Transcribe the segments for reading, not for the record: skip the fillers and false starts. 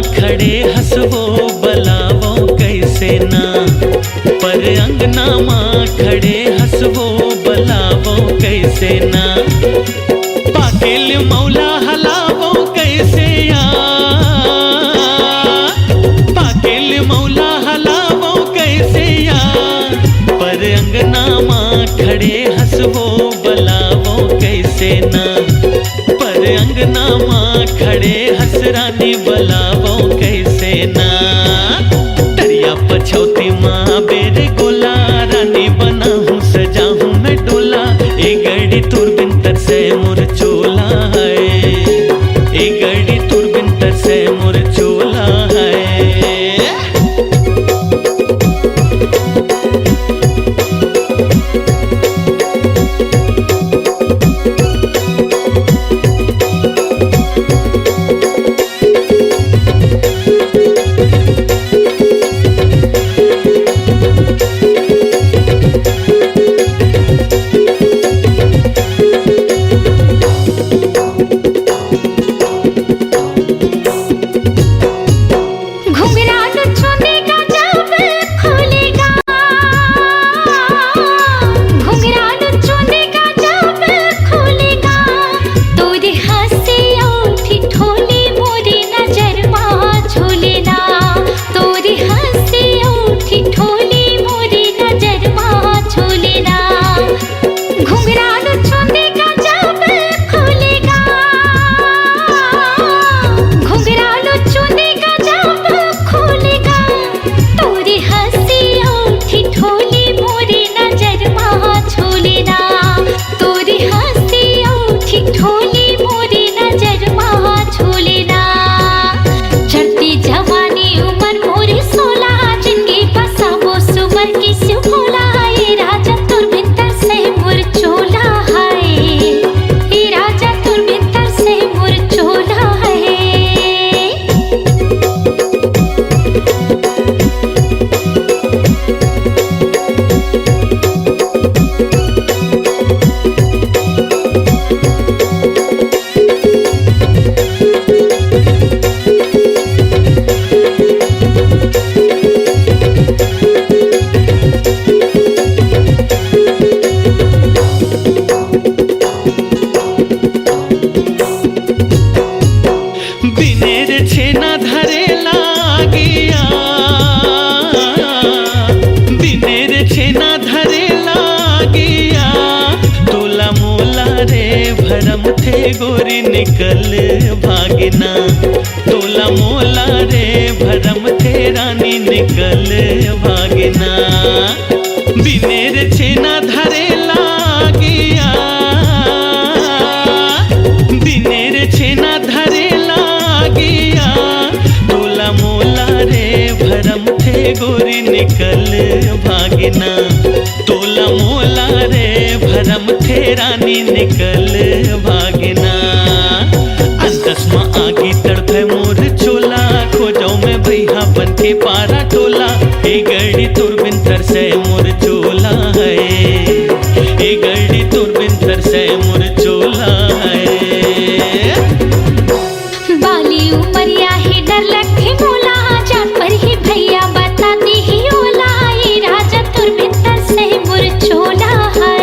खड़े हंसवो बलावो कैसे ना, पर अंगना माँ खड़े हंसवो बलावो कैसे ना, पाकिल मौला हलावो कैसे या, पाकिल मौला हलावो कैसे या, पर अंगना माँ खड़े हंसवो बलावो कैसे ना, पर अंगना माँ खड़े हंसरानी बलावो कैसे ना, तरिया पछौती माँ बेरे गोला, रानी बना हूँ सजा हूँ मैं डोला, ए गड़ी तुरबिन तरसे मोर चोला है, ए गड़ी तुरबिन तरसे मोर चोला है। गोरी निकल भागना, तोला मोला रे भरम थे रानी निकल भागना, बिनेर छेना धरे लागिया, बिनेर छेना धरे लागिया, तोला मोला रे भरम थे गोरी निकल भागना, तोला मोला रे भरम थे रानी निकल भागना, अंतस माँ आगी तड़पे मोर चोला, खोजो में भैया बन के पारा टोला, ए गड़ी तुरबिन तरसे मोर चोला है, ए गड़ी तुरबिन तरसे मोर चोला है। बाली उमरिया ही डर लगे मोला, जान पर ही भैया बताती ही ओला, ये राजा तुरबिन तरसे मोर चोला है,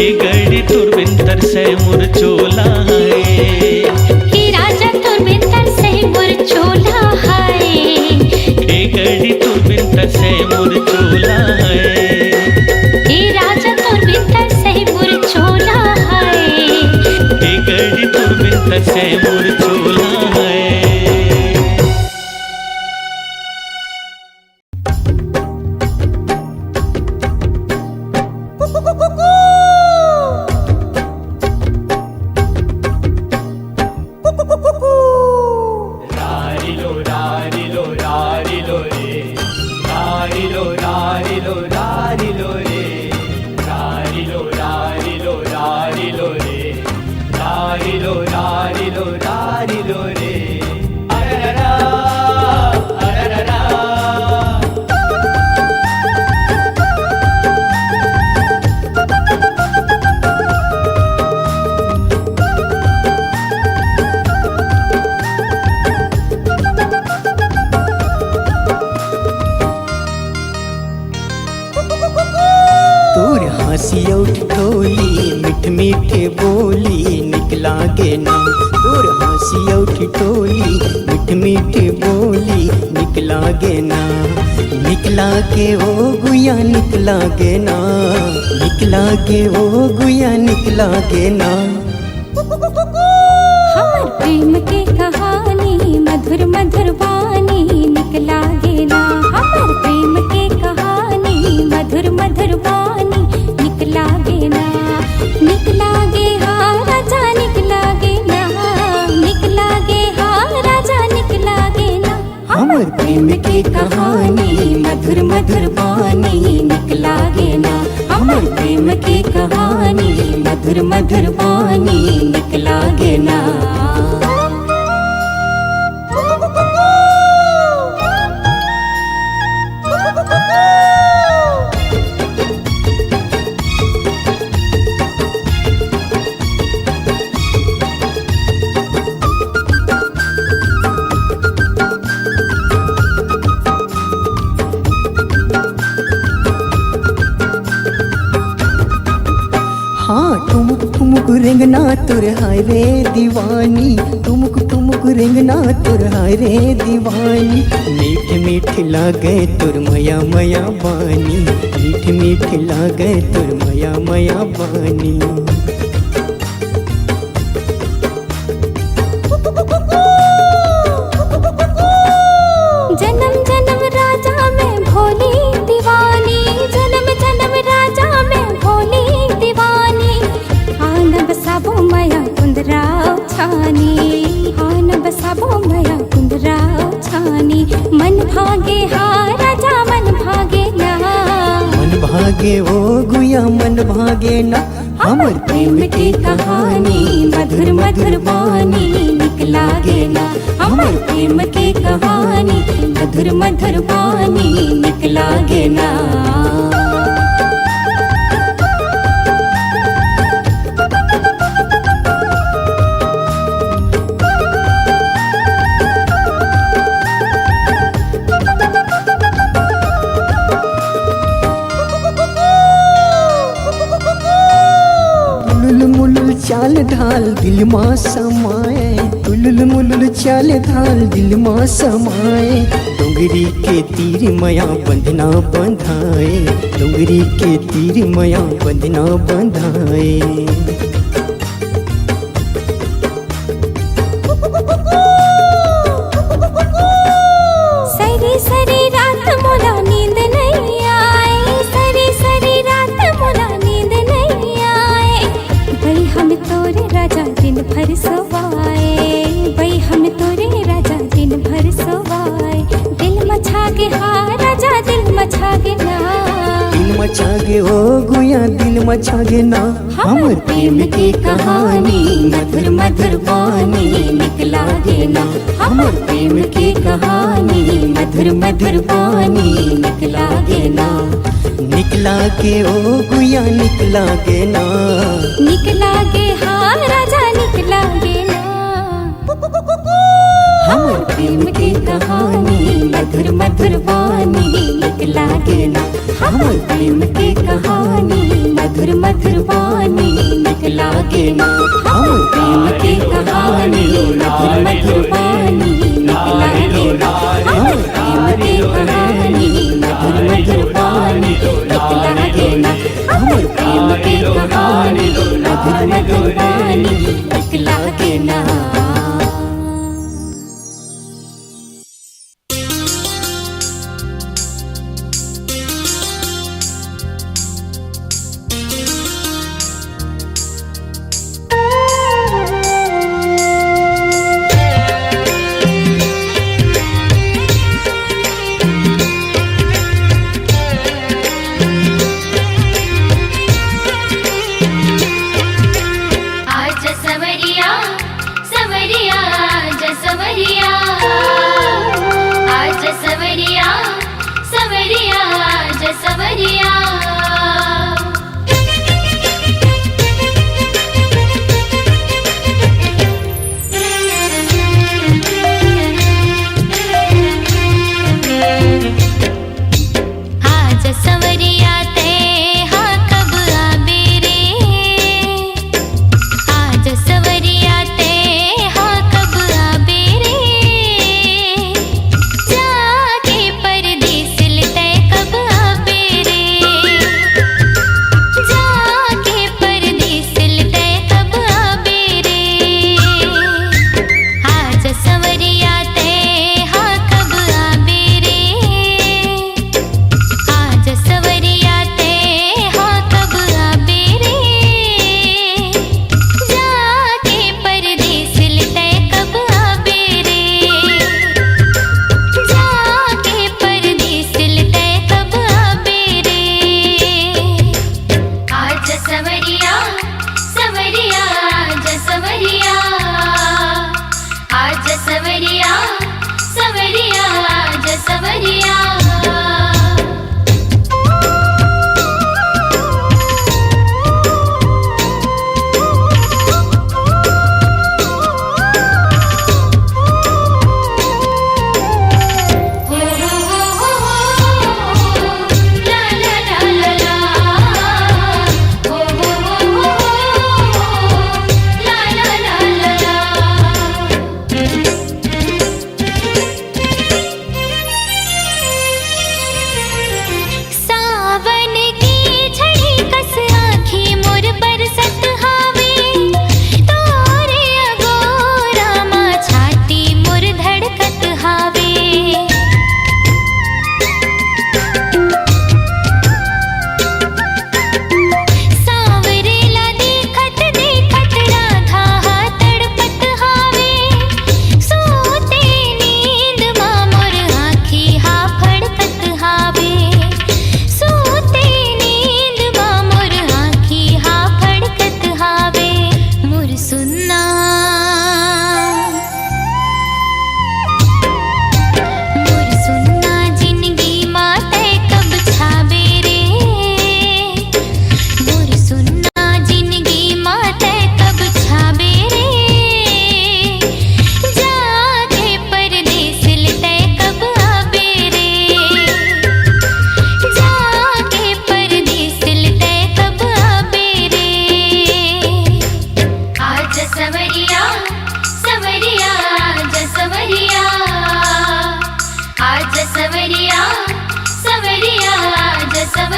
ए गड़ी तुरबिन तरसे मोर चोला है, ये राजा तुरबिन तरसे मोर चोला है, ए गड़ी तुरबिन तरसे मोर चोला है, ये राजा तुरबिन तरसे मोर चोला है, ए गड़ी तुरबिन तरसे मोर चोला है। रारिलो छौठी टोली मीठ मीठ बोली निकला गे ना, निकला के ओ गुया निकला गे ना, निकला के ओ गुया निकला गे ना। हमर प्रेम के कहानी मधुर मधुर वाणी निकला गे ना, हमर प्रेम के कहानी मधुर मधुर वाणी निकला गे ना, निकला गे हाँ राजा निकला गे ना, निकला गे हाँ राजा निकला गे ना। हमर प्रेम की कहानी मधुर मधुर वाणी निकला गे ना, हमर प्रेम की कहानी मधुर मधुर वाणी निकला गे ना। हाँ ठुमुक ठुमुक रेंगना तुर हाय रे दीवानी, ठुमुक ठुमुक रेंगना तुर हाय रे दीवानी। मीठ मीठ लागे तुर मया मया बानी, मीठ मीठ लागे तुर मया मया बानी। जन्म जन्म राजा में भोली दीवानी, जन्म जन्म राजा में भोली दीवानी। आन बसाबो मया कुंदराव छानी, आन बसाबो मया कुंदराव छानी। मन भागे हाँ राजा मन भागे ना, मन भागे ओ गुया मन भागे ना। हमर प्रेम की कहानी मधुर मधुर वाणी निकला गे ना, हमर प्रेम की कहानी मधुर मधुर वाणी निकला गे ना। चाल ढाल दिल माँ समाए, तुलुल मुलुल चाल ढाल दिल माँ समाए। डोंगरी के तीर मया बंधना बंधाए, डोंगरी के तीर मया बंधना बंधाए। सरी सरी रात मोला नींद नहीं आए, सरी सरी रात मोला नींद नहीं आए। भाई हम तोरे राजा दिन भर सोवाए, भाई हम तोरे राजा दिन भर सोवाए। दिल मछागे हाँ राजा दिल मछागे ना, दिल मछागे ओ गुया दिल मछागे ना। हमर प्रेम की कहानी मधुर मधुर वाणी निकला गे ना, हमर प्रेम की कहानी मधुर मधुर वाणी निकला गे ना। निकला के ओ गुया निकला गे ना, निकला गे हाँ राजा निकला गे ना। हमर प्रेम की कहानी मधुर मधुर वाणी निकला गे ना, हमर प्रेम की कहानी मधुर मधुर वाणी निकला गे ना। हमर प्रेम की कहानी मधुर मधुर वाणी निकला गे ना, हमर प्रेम की कहानी मधुर मधुर वाणी निकला गे ना, हमर प्रेम की कहानी मधुर मधुर वाणी निकला गे ना।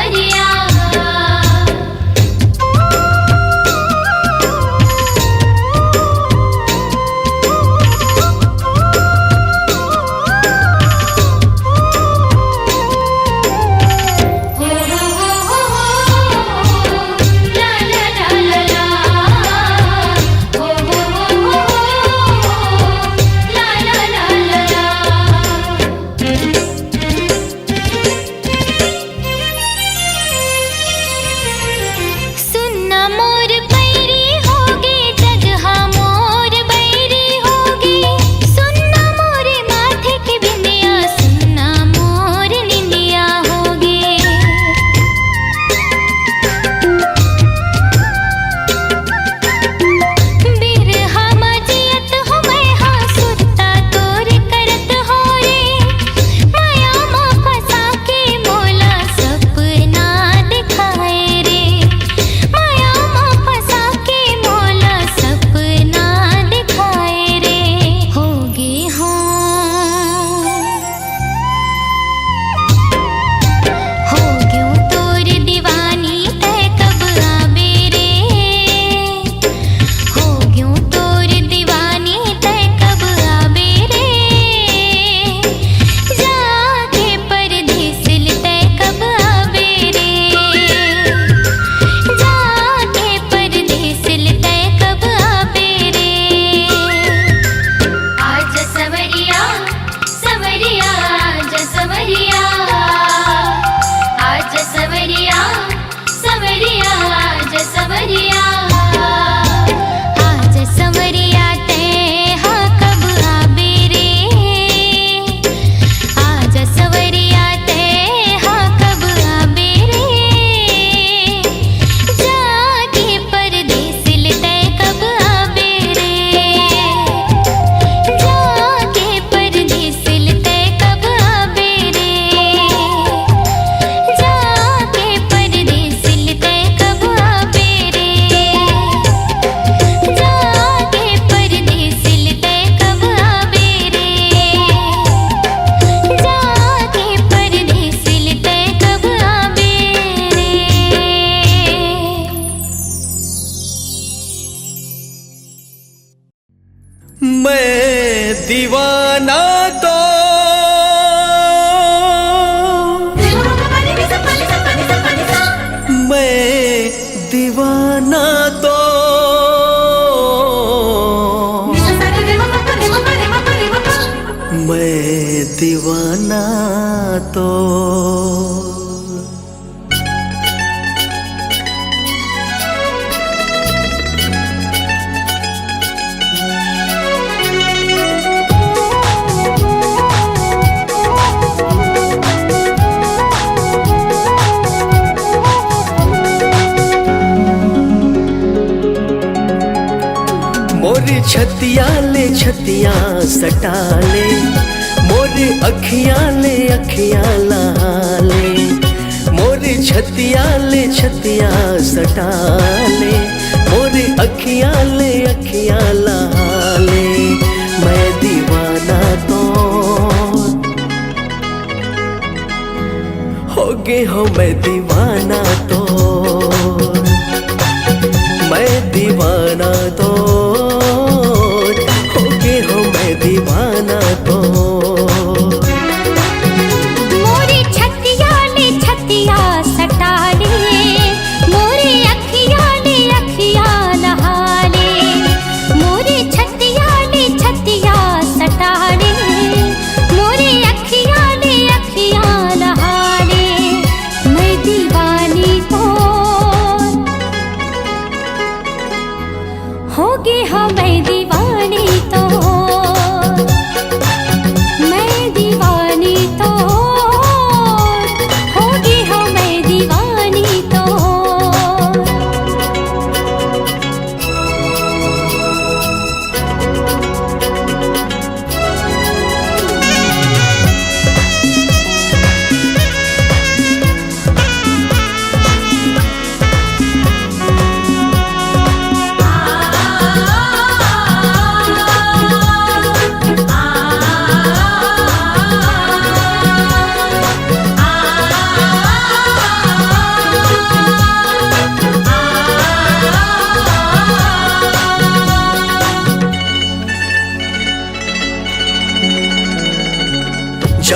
सवरिया। दीवाना तो मैं दीवाना तो मैं दीवाना तो मोरी छतिया ले छतिया सटा ले, मोरी अखियां ले अखियां लहा ले, मोरी छतिया ले छतिया सटा ले, मोरी अखियां ले अखियां लहा ले। मैं दीवाना तो हो गए हो, मैं दीवाना तो, मैं दीवाना तो दीवाना तो। मोरी छतिया ले छतिया सटा ले, मोरी अखियां ले अखियां लहा ले, मोरी छतिया ले छतिया सटा ले, मोरी अखियां ले अखियां लहा ले। मैं दीवानी तो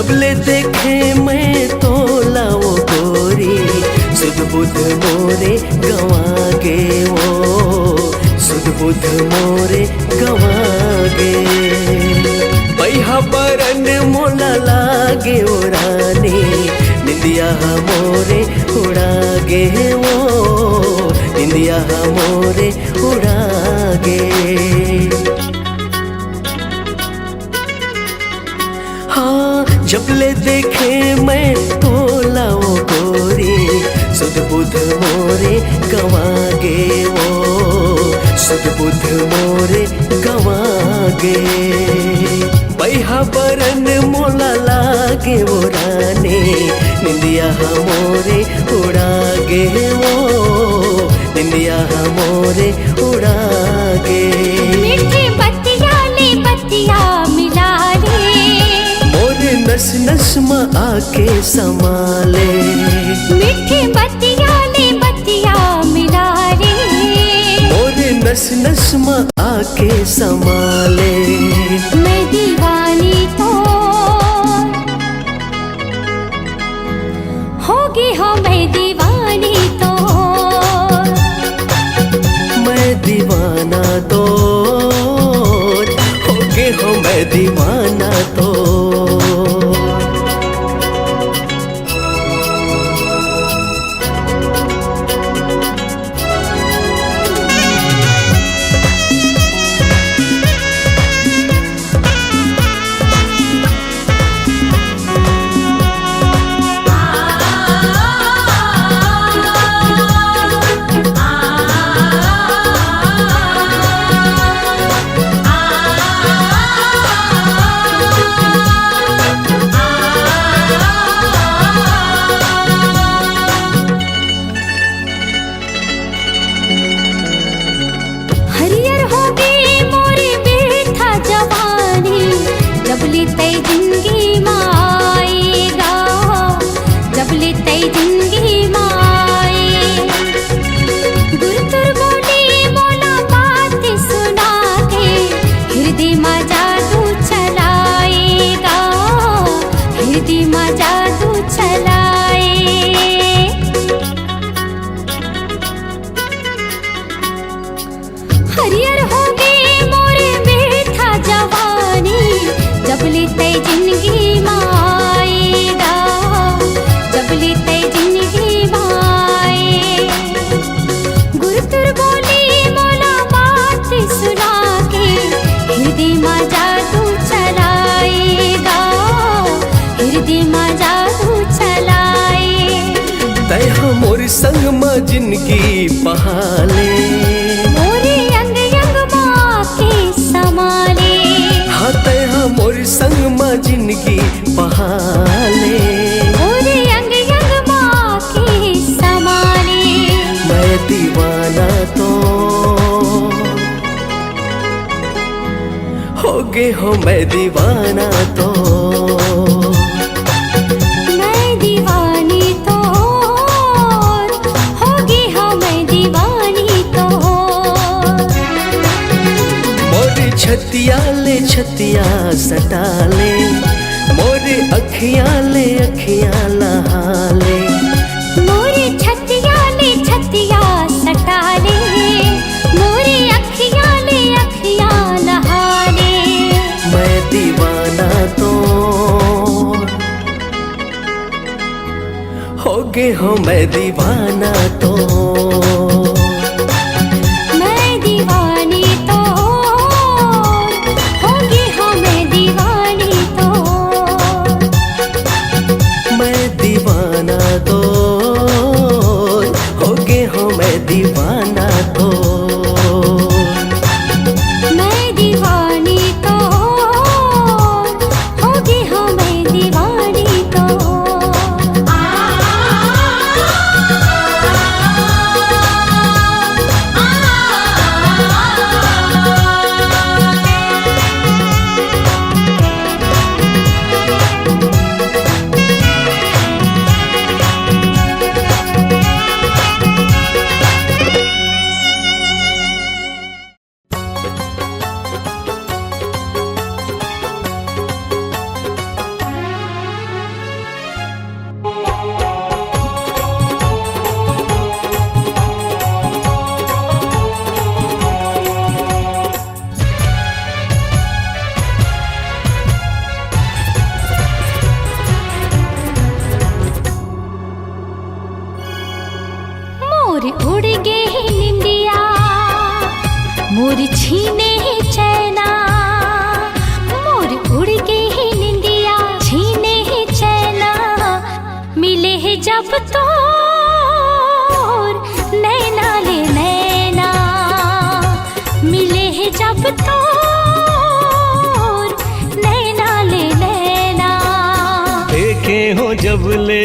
जब ले देखे मैं तो लाओ गोरी, सुध बुध मोरे गवागे वो, सुध बुध मोरे गवागे। पैहा बरन मोला लागे ओराने, निंदिया मोरे उड़ागे वो, निंदिया मोरे उड़ागे। हाँ जब ले देखे मैं तो लाओ गोरी, सुध बुध मोरे गवागे वो, सुध बुध मोरे गवागे। पैहा बरन मोला लागे वो राने, निंदिया मोरे उड़ागे वो, निंदिया मोरे उड़ागे। मीठी बत्तियाँ ले बत्तियाँ मिला ले, मोरे नस नस में आके समाले। मीठी बत्तियाँ ले बत्तियाँ मिला ले, मोरे नस नस में आके समाले। मैं दीवानी तो होगी हो, मैं दीवानी तो, मैं दीवाना तो होगे हो, मैं दीवाना तो। हरियर होगी मोरी बेथा जवानी, जब ले तई जिंदगी माएगा, जब ले तई जिंदगी माए। गुरतुर बोली मोला बात सुना के, हृदय में जादू चलाएगा, हृदय में जादू चलाए। हरियर होगी मोरे बेथा जवानी, जब ले तई जिंदगी माएगा, जब ले तई जिंदगी माए। गुरतुर बोली मोला बात सुना के, हृदय में जादू चलाएगा, हृदय में जादू चलाए। तय मोर संग में जिंदगी बहाले, मोरे अंग अंग माँ के समाले। हाँ तय मोर संग में जिंदगी बहाले। मोरे अंग अंग माँ के समाले। मैं दीवाना तो होगे हो, मैं दीवाना तो। मैं दीवानी तो होगी हो, मैं दीवानी तो। मोरे छतिया ले छतिया सटाले, मोरे अखियाँ ले अखियाँ लहाले। मोरे छतिया ले छतिया सटाले, मोरे अखियाँ ले अखियाँ लहाले। मैं दीवाना तो होगे हो, मैं दीवाना तो। मैं दीवानी तो होगी हो, मैं दीवानी तो। मैं दीवाना तो होगे हो, मैं दीवाना तो। मैं दीवानी तो होगी हो, मैं दीवानी तो। मोर छीने ही चैना, मोर उड़ के ही निंदिया, छीने ही चैना, मिले है जब तोर नैना ले नैना, मिले है जब तोर नैना ले नैना। देखे हो जब ले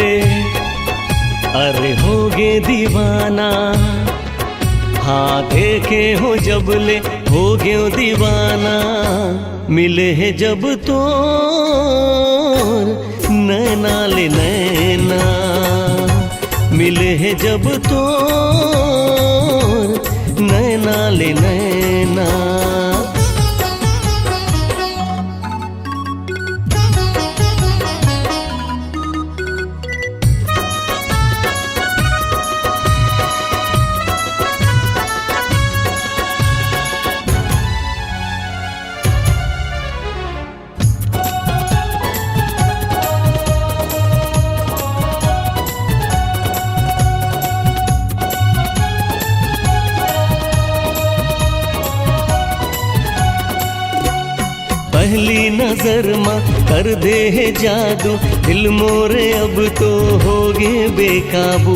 अरे होगे दीवाना, हाँ देखे हो जब ले होगे दीवाना, मिले है जब तोर नैना ले नैना, मिले है जब तोर नैना ले नैना। पहली नजर माँ कर दे है जादू, दिल मोरे अब तो होगे बेकाबू।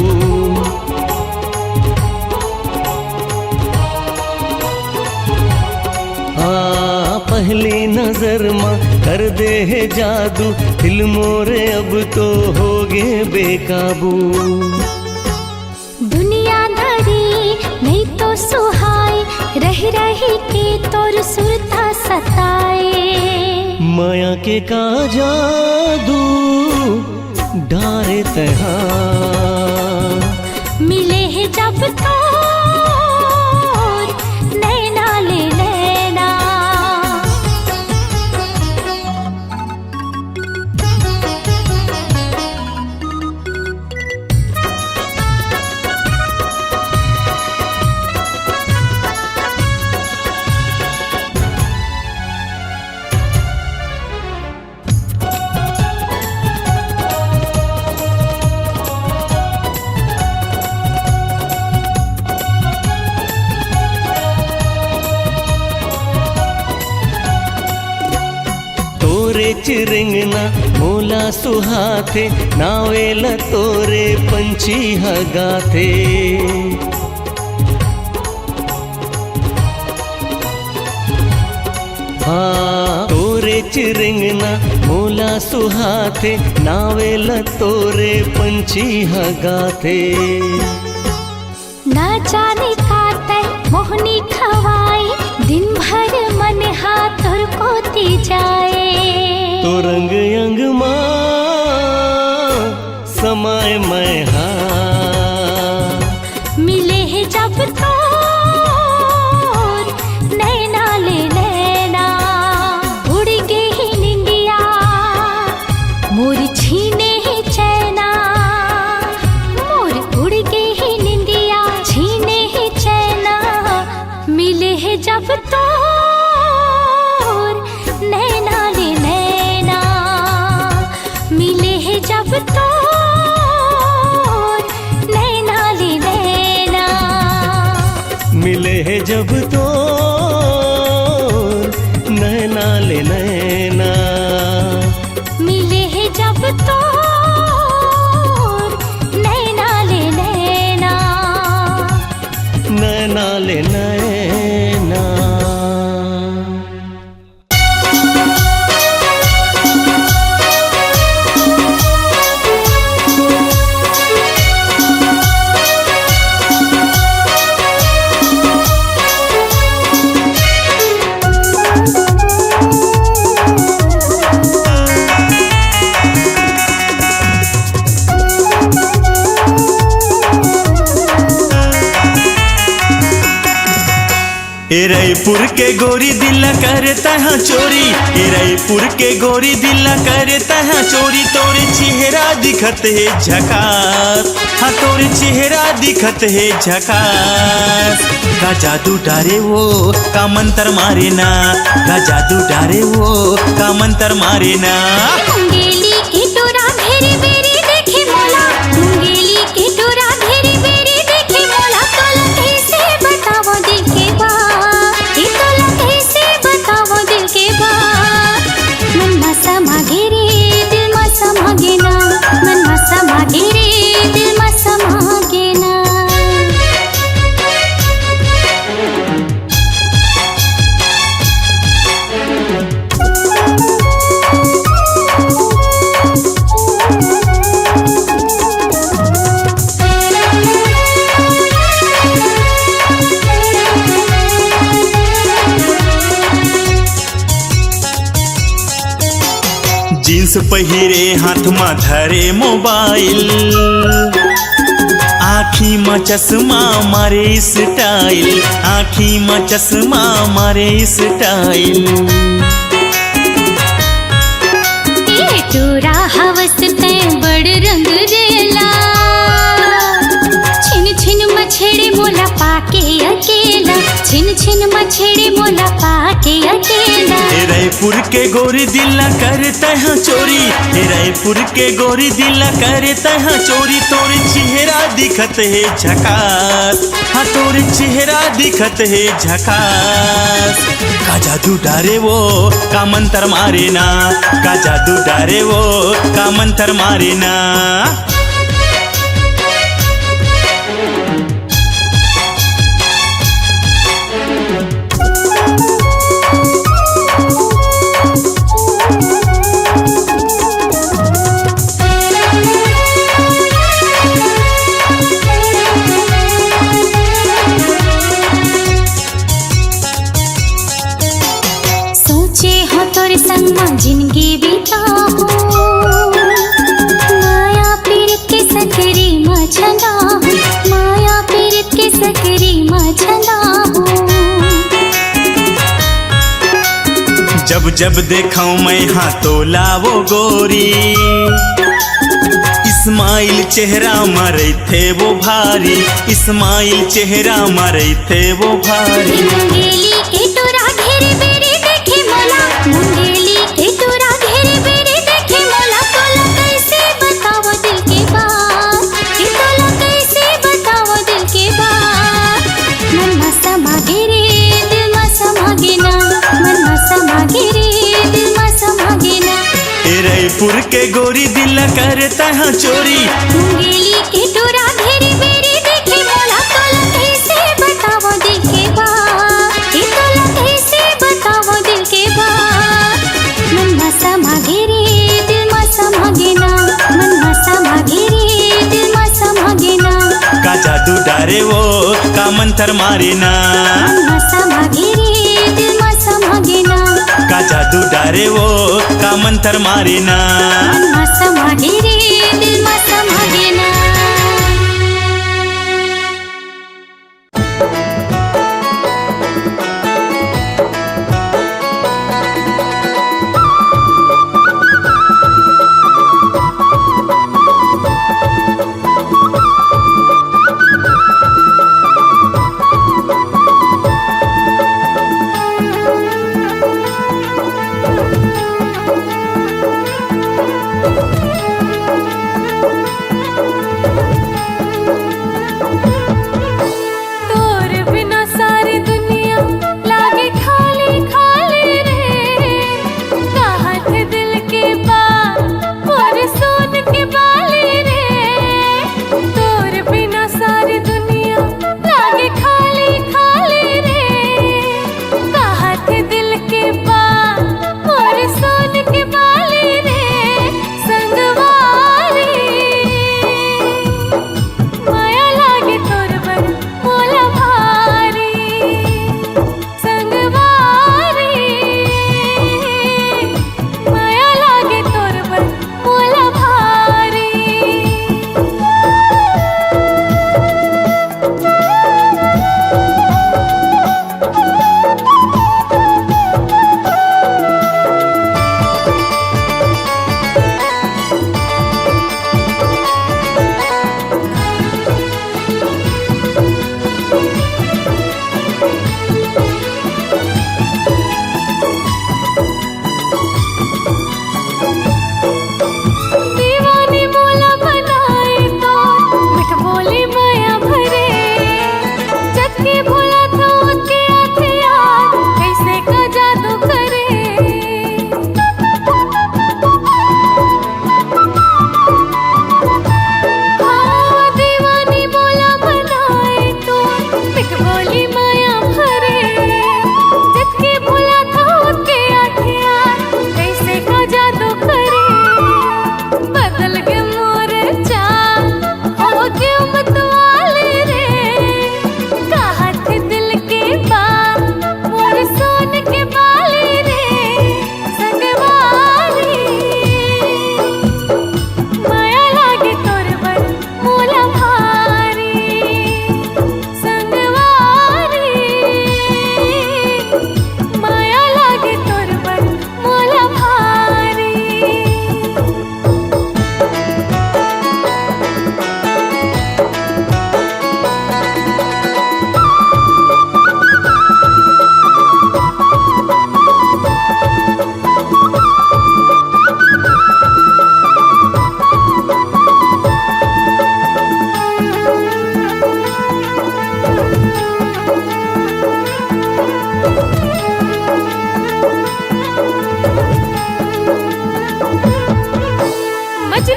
हाँ पहली नजर माँ कर दे है जादू, दिल मोरे अब तो होगे बेकाबू। दुनियादारी नहीं तो सुहाए, रह रही के तोर सुरता सताए, माया के का जादू डारे तहाँ, मिले है जब तोर नैना ले नैना। तोरे चिरिंगना मोला सुहाथे, नावेल तोरे पंछी हगाथे। हाँ तोरे चिरिंगना मोला सुहाथे, नावेल तोरे पंछी हगाथे। ना जाने काते मोहनी खवाई, दिन भर मन हाथों कोती जाए, तो रंग अंग माँ समाए मैं हाँ, मिले है जब तोर नैना ले नैना। उड़ के ही निंदिया, मोर छीने ही चैना, मोर उड़ के ही निंदिया, छीने ही चैना, मिले है जब तोर नैना ले नैना, मिले है जब तोर नैना ले नैना, मिले है जब तो नैना ले नैना, मिले है जब तोर नैना ले नैना, नैना ले नैना। रायपुर के गोरी दिला करता है चोरी, रायपुर के गोरी दिला करता है चोरी। तोरे चेहरा दिखत है झकास, हाँ तोरे चेहरा दिखत है झकास। का जादू डारे वो का मंत्र मारे ना, का जादू डारे वो का मंत्र मारे ना। मुंगेली की टोरा भेरी बेरी देखे मोला, मुंगेली की टोरा भेरी बेरी देखे मोला। तोला कैसे बतावो देखे बा, ए पहिरे हाथ में धरे मोबाइल, आँखी में चश्मा मारे स्टाइल, आँखी में चश्मा मारे स्टाइल। ये तोरा हवस ते बड़ रंग रेला, छिन छिन मछेड़े मोला पाके अकेला, छिन छिन मछेड़े मोला पाके अकेला। रायपुर के गोरी दिला करता है चोरी, रायपुर के गोरी दिला करता है चोरी। तोरे चेहरा दिखत है झकास, हाँ तोरे चेहरा दिखत है झकास। का जादू डारे वो का मंत्र मारे ना, का जादू डारे वो का मंत्र मारे ना। जिंदगी बिताऊं, माया पीर के सकरी मछला, माया पीर के सकरी मछला। जब जब देखूं मैं हाँ तो लावो गोरी, इस्माइल चेहरा मारे थे वो भारी, इस्माइल चेहरा मारे थे वो भारी। मुंगेली के तोरा घेरे बेरे देखे मोला, मुंगेली के तोरा घेरे बेरे देखे मोला। तोला कैसे बताओ दिल के बात, कि तोला कैसे बताओ दिल के बात। मन में समा गिरे दिल में समा गिना, मन में समा गिरे दिल में समा गिना। रायपुर के गोरी दिल करता है चोरी, मुंगेली के तोरा घेरे बेरे देखे मोला। तोला कैसे बताओ दिल के बात, कि तोला कैसे बताओ दिल के बात। मन में समा गिरे दिल में समा गिना, मन में समा गिरे दिल में समा गिना। का जादू डारे वो का मंत्र मारे ना, मन में समा गिरे दिल में समा गिना। का जादू डारे वो का मंत्र मारे ना। मन में समा गिरे दिल में समा गिना।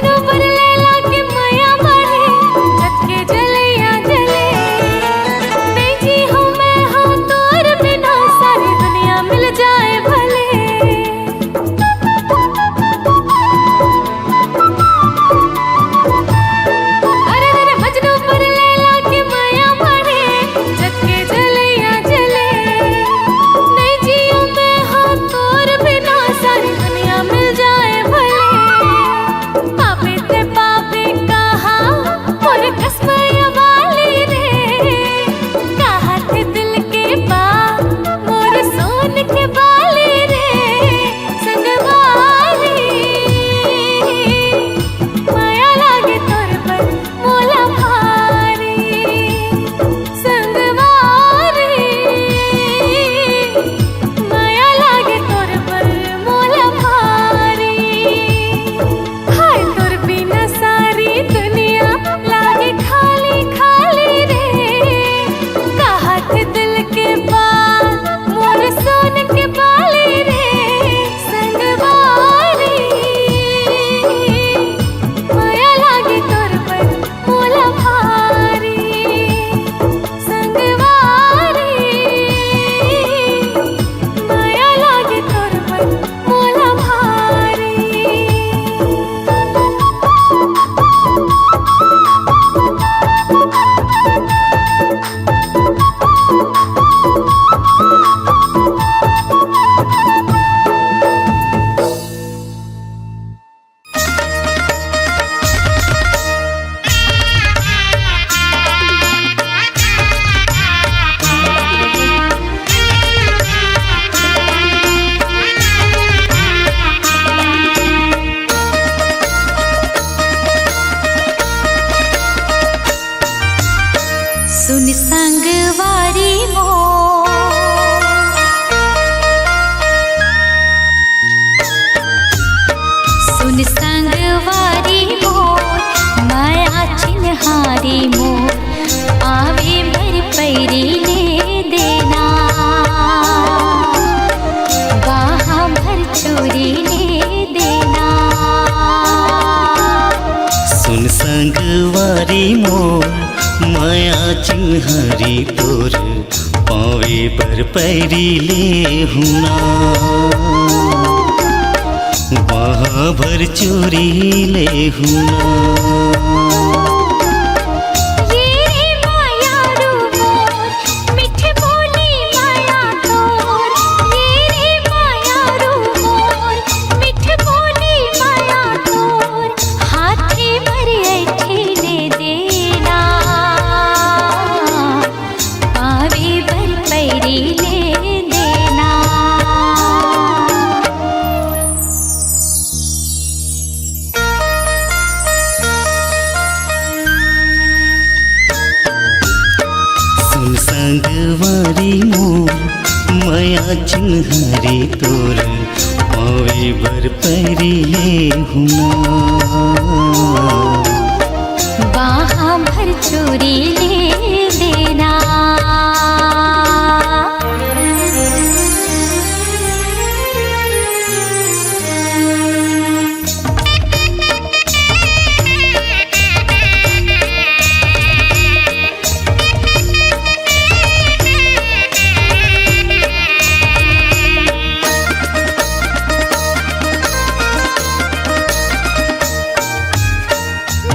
मजनू पर लैला के माया बढ़े जग के जलैया जले बेजी हूँ मैं हूँ तोर बिना सारी दुनिया मिल जाए भले अरे अरे मजनू पर लैला के माया बढ़े जग के जलैया जले नहीं जियूं मैं हाँ तोर बिना सारी दुनिया मिल जाए भले पापी ते पापी कहा मोर कसमया वाली रे कहा थे दिल के बात मोर सोन के बाली रे संगवारी माया लागे तोर पर मोला भारी संगवारी माया लागे तोर पर मोला भारी हाय तोर बिना सारी दुनिया लागे खाली खाली रे कहा थे दिल के बात मोर सोन के बाली रे संगवारी माया लागे तोर पर मोला भारी संगवारी माया लागे तोर पर मोला भारी सुन संगवारी सुन संगवारी मोर माया चिन्हारी मोर आवे भर पैरी ले देना बाहा भर चोरी ले देना सुन संगवारी मोर माया चिन्हारी तोर पावे पर पैरी ले हुना वहाँ भर चोरी ले हुना ये माया रू मोर मिठ बोली माया तोर ये माया रू मोर मिठ बोली माया तोर हाथी भर ऐठी ले देना पावे भर पैरी ले देना सुन संगवारी मोर माया चिन्हारी तोर पावे भर पैरी ले हुना बाहा भर चोरी ले देना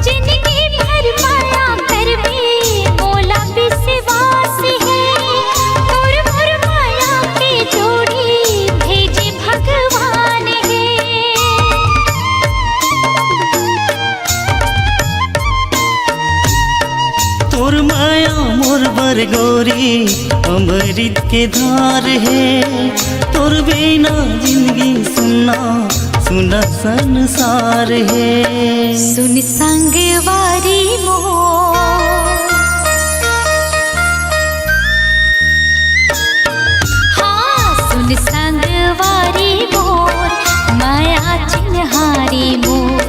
जिंदगी भर माया कर भी बोला विश्वास है तोर मोर माया की जोड़ी भेजे भगवान है तोर माया मोर बर गोरी अमृत के धार है तोर बिना जिंदगी सुना सुना संसार है सुन संगवारी मोर हाँ सुन संगवारी मोर माया चिन्हारी मोर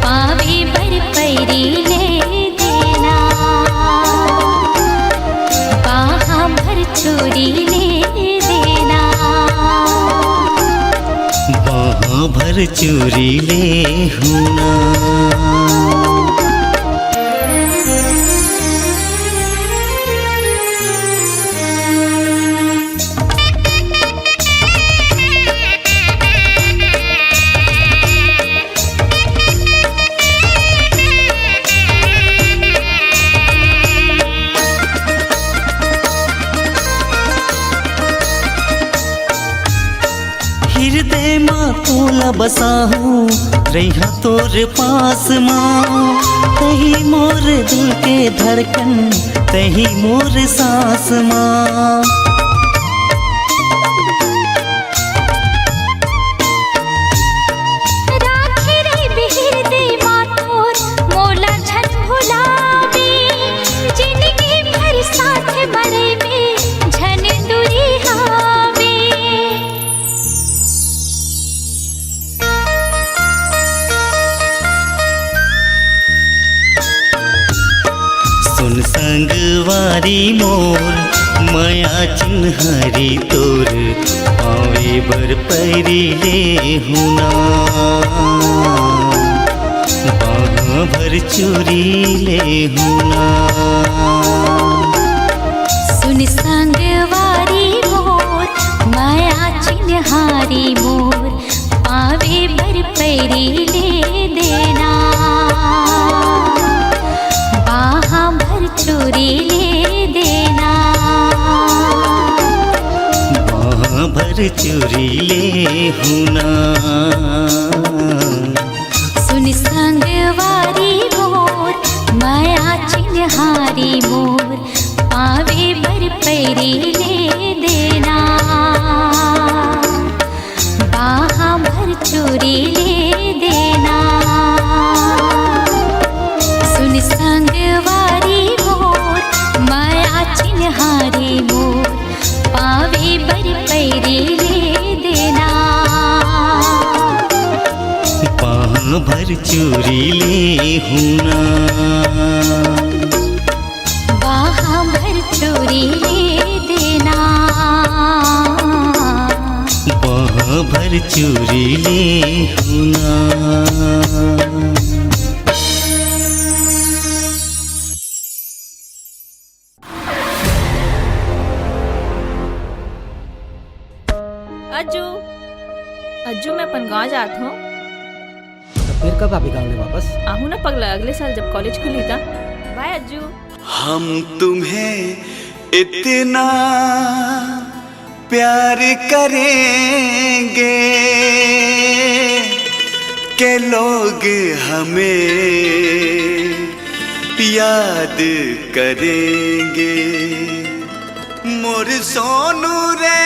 पावे भर पैरी ले देना बाहा भर चोरी ले देना वहाँ भर चोरी ले हुना जिंदा बसाहूँ रहा तोरे पास माँ। तही मोर दिल के धड़कन, तही मोर सांस माँ। राखे रे बिहिर दे मातोर मोला झन भुलावे, जिंदगी भर साथ मरे में झन दूरी हावे। सुन संगवारी मोर माया चिन्हारी तोर, पावे बर पैरी ले हुना, बाह भर चूरी ले हुना। सुन संगवारी मोर माया चिन्हारी मोर, पावे भर पैरी ले देना, बाहा भर चोरी ले देना। बाह भर चूरी ले हुना। सुन संगवारी मोर माया चिन्हारी मोर, पावे भर पैरी ले देना, बाहा भर चोरी ले देना। सुन संगवारी मोर माया चिन्हारी मोर, पावे भर पैरी ले देना, बाह भर चूरी ले हुना। बाहा भर चोरी ले देना, बाह भर चूरी ले हुना। अज्जू अज्जू मैं अपन गाँव जात हूँ। तो फिर कब आप गाँव में वापस? आहू ना पगला, अगले साल जब कॉलेज खुली था। बाय अज्जू। हम तुम्हें इतना प्यार करेंगे कि लोग हमें याद करेंगे। मोर सोनू रे,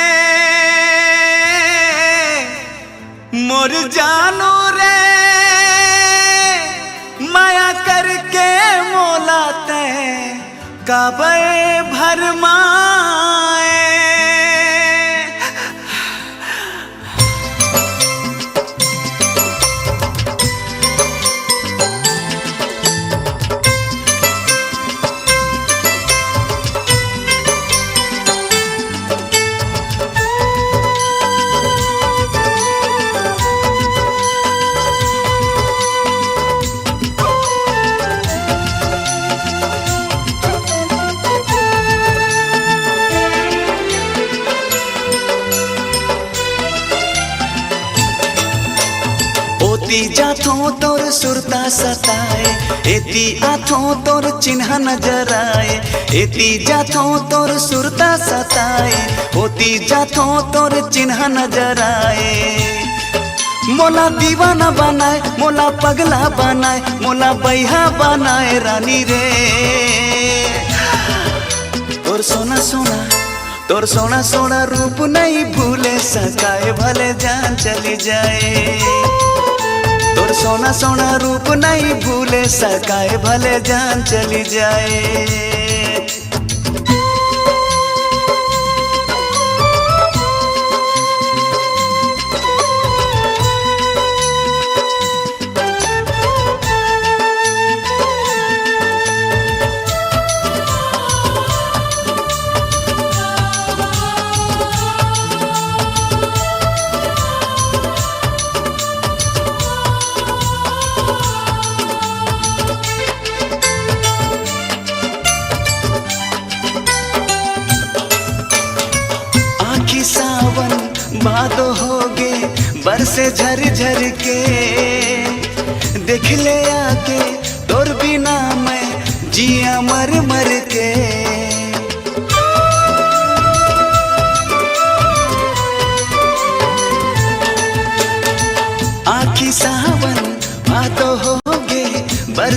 मोर जानू रे, माया करके मोलाते काबे भरमाए। एती जाथों तोर सुरता सताए, एती आथों तोर चिन्ह नजर आए। एती जाथों तोर सुरता सताए, होती जाथों तोर चिन्ह नजर आए। मोला दीवाना बनाए, मोला पगला बनाए, मोला बैहा बनाए रानी रे। तोर सोना सोना, तोर सोना सोना रूप नहीं भूले सकाए, भले जान चली जाए। तोर सोना सोना रूप नहीं भूले सकाए, भले जान चली जाए। सावन भादो होगे बरसे झर झर के, देख ले आके तोर बिना मैं जिया मर मर के।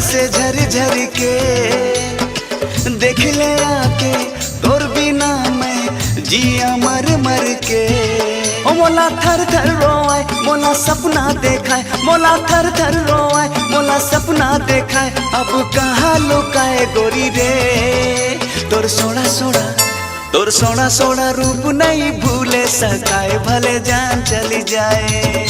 से झर झर के देख ले आके तोर बिना मैं जिया मर मर के। ओ मोला थर थर रोए मोला सपना देखाए, मोला थर थर रोए मोला सपना देखाए। अब कहाँ लुकाए गोरी रे तोर सोना सोना, तोर सोना सोना रूप नहीं भूले सकाए भले जान चली जाए।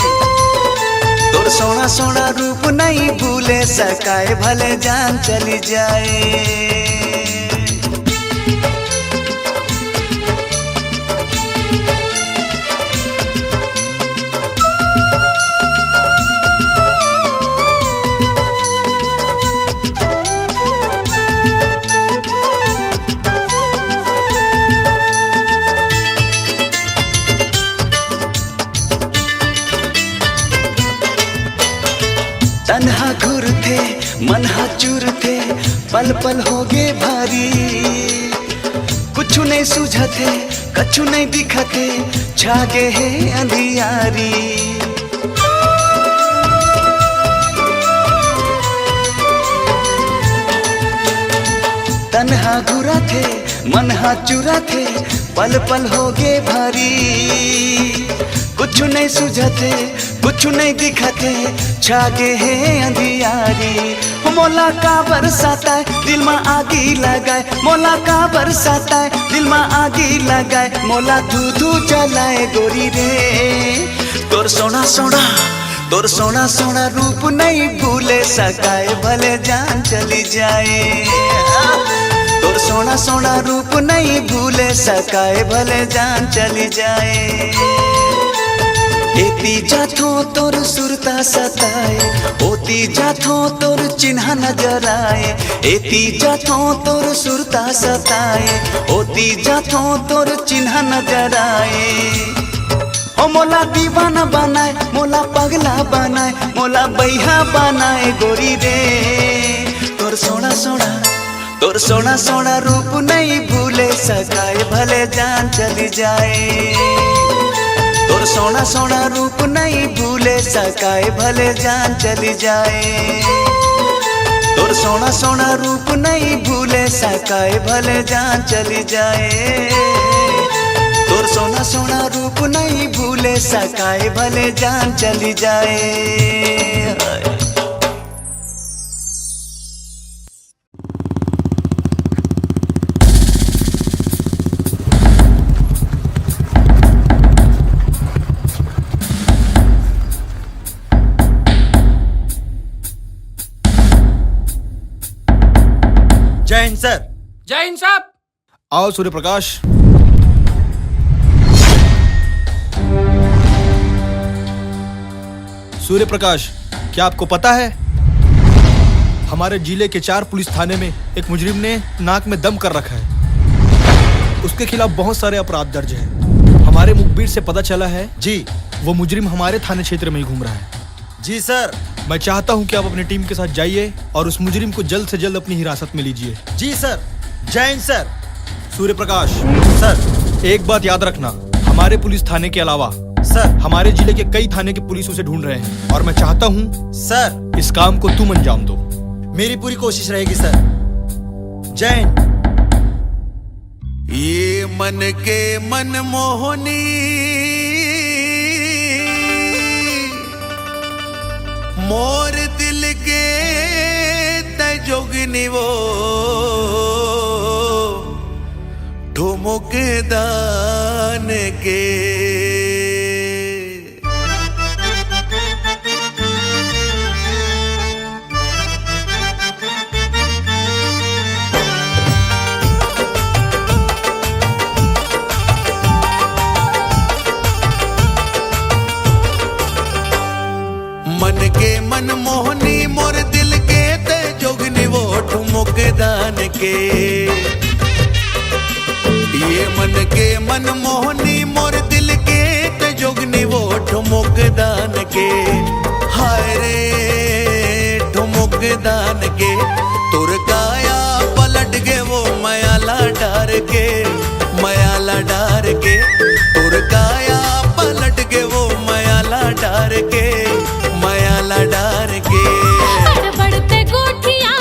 तोर सोना सोना रूप नहीं भूले सकाए भले जान चली जाए। तन्हा घुर थे मनहा चूर थे पल पल हो गे भारी। कुछ नहीं सूझते कछु नहीं दिखते छागे है अंधियारी। तन्हा घुरा थे मनहा चूरा थे पल पल हो गे भारी। कुछ नहीं सूझते कुछ नहीं दिखते छागे है अंधियारी। मोला का बरसाता है दिल में आगी लगाए, मोला का बरसाता है दिल में आगी लगाए। मोला धू धू जलाए गोरी रे तोर सोना सोना, तोर सोना सोना रूप नहीं भूले सकाए भले जान चली जाए। तोर सोना सोना रूप नहीं भूले सकाए भले जान चली जाए। एती जाथो तोर सुरता सताए, ओती जाथो तोर चिन्ह नजर आए। एती जाथो तोर सुरता सताए, ओती जाथो तोर चिन्ह नजर आए। ओ मोला दीवाना बनाए मोला पगला बनाए, मोला बैहा बनाए गोरी रे तोर सोना सोना, तोर सोना सोना रूप नहीं भूले सकाए भले जान चली जाए। तोर सोना सोना रूप नहीं भूले सकाए भले जान चली जाए। तोर सोना सोना रूप नहीं भूले सकाए भले जान चली जाए। तोर सोना सोना रूप नहीं भूले सकाए भले जान चली जाए। जय हिंद सर। जय हिंद साहब। आओ सूर्य प्रकाश। सूर्य प्रकाश, क्या आपको पता है हमारे जिले के 4 पुलिस थाने में एक मुजरिम ने नाक में दम कर रखा है। उसके खिलाफ बहुत सारे अपराध दर्ज हैं। हमारे मुखबिर से पता चला है जी वो मुजरिम हमारे थाने क्षेत्र में ही घूम रहा है। जी सर। मैं चाहता हूं कि आप अपनी टीम के साथ जाइए और उस मुजरिम को जल्द से जल्द अपनी हिरासत में लीजिए। जी सर। जय हिंद सर। सूर्य प्रकाश सर। एक बात याद रखना, हमारे पुलिस थाने के अलावा सर हमारे जिले के कई थाने के पुलिस उसे ढूंढ रहे हैं और मैं चाहता हूं सर इस काम को तुम अंजाम दो। मेरी पूरी कोशिश रहेगी सर। जय हिंद। ये मन के मन मोहनी मोर दिल के तजोगनी वो ठुमुक दान के मन मोहनी मोर दिल के ते जोगनी वो ठुमुक दान के। ये मन के मन मोहनी मोर दिल के ते जोगनी वो ठुमुक दान के। हाय रे ठुमुक दान के तुर काया पलट के वो मयाला डार के, मयाला डार के तुर काया पलट के वो मयाला डार के, मयाला डार के। बड़ बड़ ते गोठिया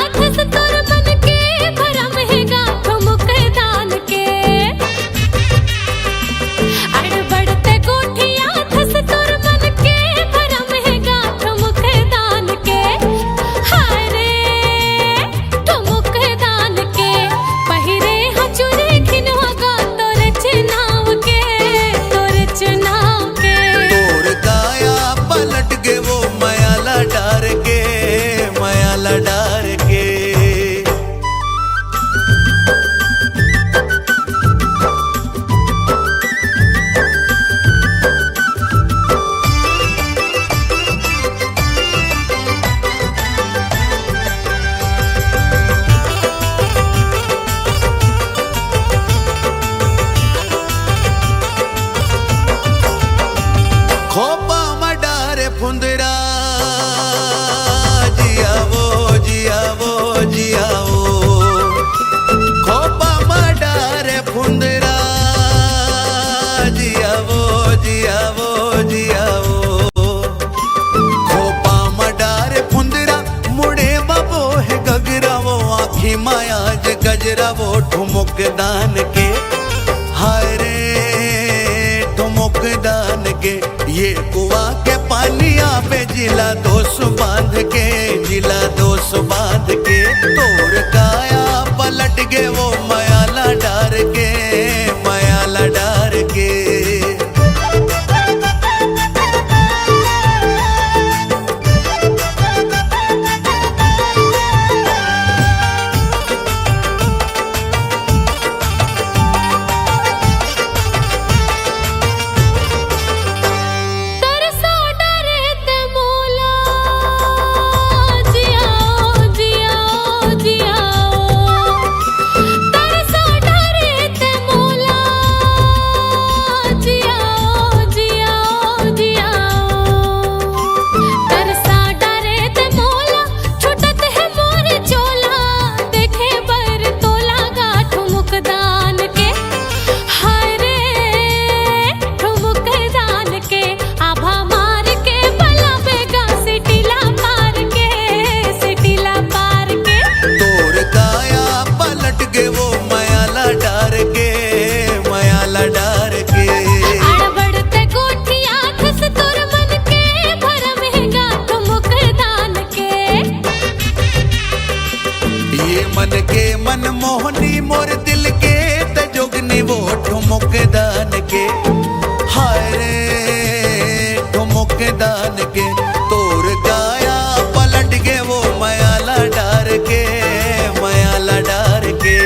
आँखी मायाज गजरा वो ठुमुक दान के, हाय रे ठुमुक दान के। ये कुआं के पानिया पे जिला दोष बांध के, जिला दोष बांध के। तोर काया पलट के वो मयाला डार के, मयाला डार के। मन मोहनी मोर दिल के तजोगनी वो ठुमुक दान के, हाय रे ठुमुक दान के। तोर गाया पलट के वो मयाला डार के, मयाला डार के।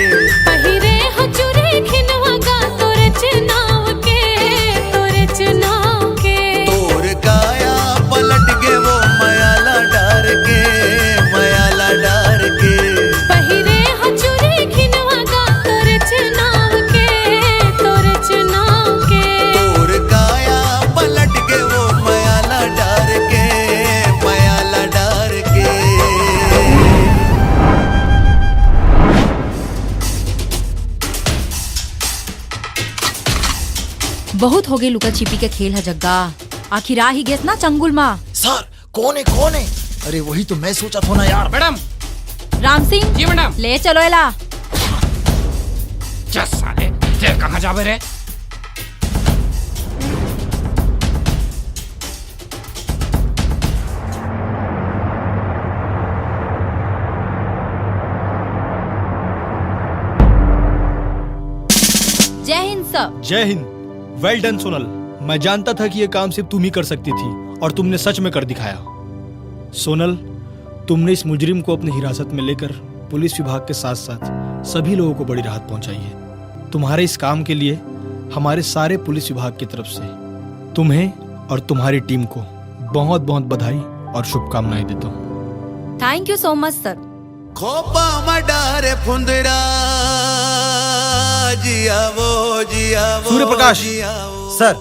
पहिरे हचुरे खिनवा गा तोरे चुनाव के, तोरे चुनाव के। तोर गाया पलट के वो मयाला डार के, मयाला डार के। पहिरे खिनवा गा तोरे चुनाव के, तोरे चुनाव के। तोर काया पलट के वो मयाला डार के, मयाला डार के। बहुत हो गई लुका छिपी के खेल है जग्गा, आखिर आ ही गेस ना चंगुल माँ। सर कौन है कौन है? अरे वही तो मैं सोचा था ना यार। मैडम। राम सिंह जी मैडम। ले चलो एला। चल साले ते कहाँ जावे रे? जय हिंद सर। जय हिंद। वेल डन सोनल। मैं जानता था कि यह काम सिर्फ तुम ही कर सकती थी और तुमने सच में कर दिखाया। सोनल, तुमने इस मुजरिम को अपनी हिरासत में लेकर पुलिस विभाग के साथ साथ सभी लोगों को बड़ी राहत पहुंचाई है। तुम्हारे इस काम के लिए हमारे सारे पुलिस विभाग की तरफ से तुम्हें और तुम्हारी टीम को बहुत बहुत बधाई और शुभकामनाएं देता हूँ। थैंक यू सो मच सर। खोपा मडारे फुंदरा जिया वो सूर्य प्रकाश जिया वो। सर